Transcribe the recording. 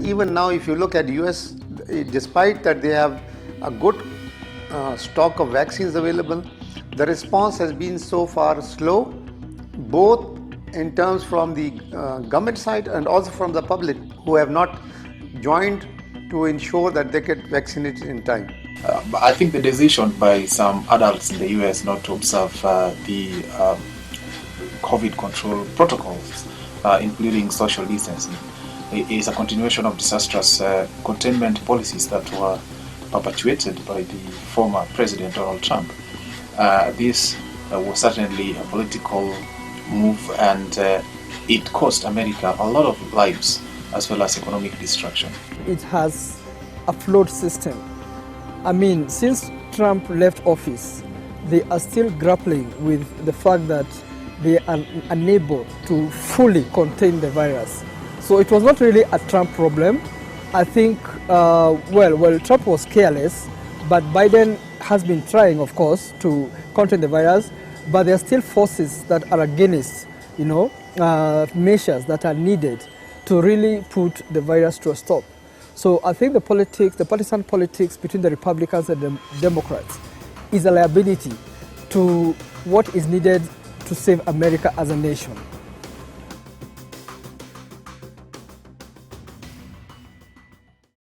Even now, if you look at US, despite that they have a good stock of vaccines available, the response has been so far slow, both in terms from the government side and also from the public who have not joined to ensure that they get vaccinated in time. I think the decision by some adults in the US not to observe the COVID control protocols, including social distancing, is a continuation of disastrous containment policies that were perpetuated by the former President Donald Trump. This was certainly a political move, and it cost America a lot of lives as well as economic destruction. It has a flawed system. I mean, since Trump left office, they are still grappling with the fact that they are unable to fully contain the virus. So it was not really a Trump problem. I think, Trump was careless, but Biden has been trying, of course, to contain the virus, but there are still forces that are against, measures that are needed to really put the virus to a stop. So I think the partisan politics between the Republicans and the Democrats is a liability to what is needed to save America as a nation.